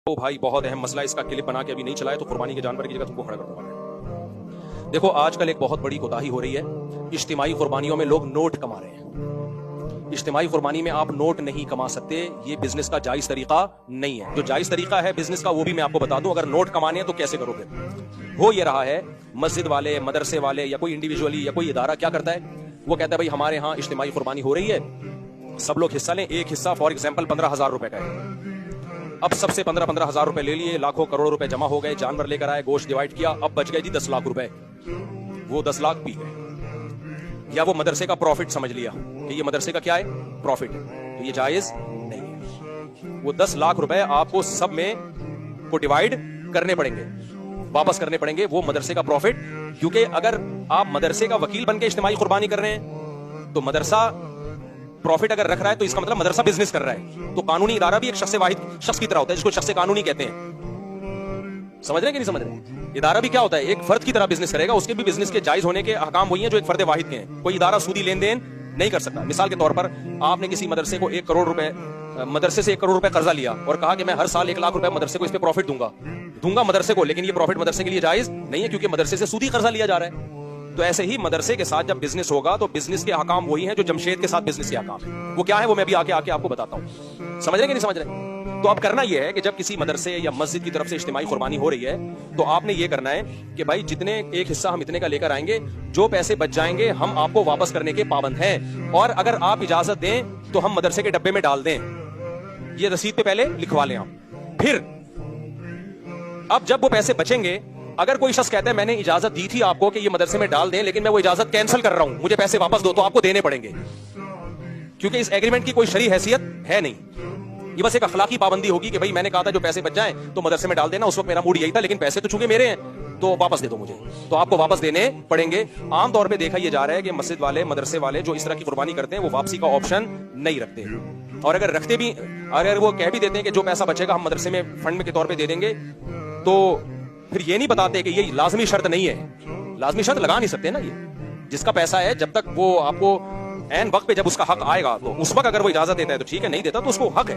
ओ भाई बहुत अहम मसला, इसका क्लिप बना के अभी नहीं चलाए तो कुर्बानी के जानवर की जगह तुमको खड़ा कर दूंगा। देखो आजकल एक बहुत बड़ी कोताही हो रही है, इज्तिमाई कुर्बानियों में लोग नोट कमा रहे हैं। इज्तिमाई कुर्बानी में आप नोट नहीं कमा सकते, ये बिजनेस का जायज तरीका नहीं है। जो जायज तरीका है बिजनेस का वो भी मैं आपको बता दूं, अगर नोट कमाने हैं तो कैसे करोगे। हो ये रहा है, मस्जिद वाले, मदरसे वाले या कोई इंडिविजुअली या कोई इदारा क्या करता है, वो कहता है भाई हमारे यहाँ इज्तिमाई कुर्बानी हो रही है, सब लोग हिस्सा लें। एक हिस्सा फॉर एग्जाम्पल 15,000 रुपए का है। अब सबसे 15,000 रुपए ले लिए, लाखों करोड़ों रुपए जमा हो गए, जानवर लेकर आए, गोश्त डिवाइड किया, अब बच गए जी 10 लाख रुपए। वो 10 लाख पी गए, या वो मदरसे का प्रॉफिट समझ लिया कि ये मदरसे का क्या है, प्रॉफिट है, तो ये जायज नहीं है। वो 10 लाख रुपए आपको सब में को डिवाइड करने पड़ेंगे, वापस करने पड़ेंगे वो मदरसे का प्रॉफिट। क्योंकि अगर आप मदरसे का वकील बन के इज्तिमाई कुर्बानी कर रहे हैं तो मदरसा प्रॉफिट अगर रख रहा है तो इसका मतलब मदरसा बिजनेस कर रहा है। तो कानूनी इदारा भी एक शख्स वाहिद शख्स की तरह होता है, जिसको शख्स कानूनी कहते हैं। समझ रहे कि नहीं समझ रहे? इदारा भी क्या होता है, एक फर्द की तरह बिजनेस करेगा, उसके भी बिजनेस के जायज होने के अहकाम वही है जो एक फर्द वाहिद के हैं। कोई इदारा सूदी लेन देन नहीं कर सकता। मिसाल के तौर पर आपने किसी मदरसे को 1 करोड़ रुपए, मदरसे से 1 करोड़ रुपए कर्जा लिया और कहा कि मैं हर साल 1 लाख रुपए मदरसे को इस पे प्रॉफिट दूंगा मदरसे को, लेकिन ये प्रॉफिट मदरसे के लिए जायज नहीं है क्योंकि मदरसे से सूदी कर्जा लिया जा रहा है। तो ऐसे ही मदरसे के साथ जब बिजनेस होगा तो बिजनेस के अहकाम वही हैं जो जमशेद के साथ बिजनेस के अहकाम है। वो क्या है वो मैं भी आके आपको बताता हूं। समझ रहे कि नहीं समझ रहे? तो अब करना यह है कि जब किसी मदरसे या मस्जिद की तरफ से इज्तिमाई कुर्बानी हो रही है तो आपने ये करना है कि भाई जितने एक हिस्सा हम इतने का लेकर आएंगे, जो पैसे बच जाएंगे हम आपको वापस करने के पाबंद हैं, और अगर आप इजाजत दें तो हम मदरसे के डब्बे में डाल दें। ये रसीद पे पहले लिखवा लें आप। फिर अब जब वो पैसे बचेंगे, अगर कोई शख्स कहता है मैंने इजाजत दी थी आपको कि ये मदरसे में डाल दें, लेकिन मैं वो इजाजत कैंसिल कर रहा हूं, मुझे पैसे वापस दो, तो आपको देने पड़ेंगे, क्योंकि इस एग्रीमेंट की कोई शरई हैसियत है नहीं। ये बस एक अखलाकी पाबंदी होगी कि भाई मैंने कहा था जो पैसे बच जाएं तो मदरसे में डाल देना, उस वक्त मेरा मूड यही था, लेकिन पैसे तो चूंकि मेरे हैं तो वापस दे दो मुझे, तो आपको वापस देने पड़ेंगे। आमतौर पे देखा यह जा रहा है कि मस्जिद वाले, मदरसे वाले जो इस तरह की कुर्बानी करते हैं वो वापसी का ऑप्शन नहीं रखते, और अगर रखते भी, अगर वो कह भी देते हैं कि जो पैसा बचेगा हम मदरसे में फंड के तौर पर दे देंगे, तो फिर ये नहीं बताते कि ये लाजमी शर्त नहीं है। लाजमी शर्त लगा नहीं सकते ना, ये जिसका पैसा है जब तक वो आपको ऐन वक्त पे जब उसका हक आएगा तो उस वक्त अगर वो इजाजत देता है तो ठीक है, नहीं देता तो उसको हक है।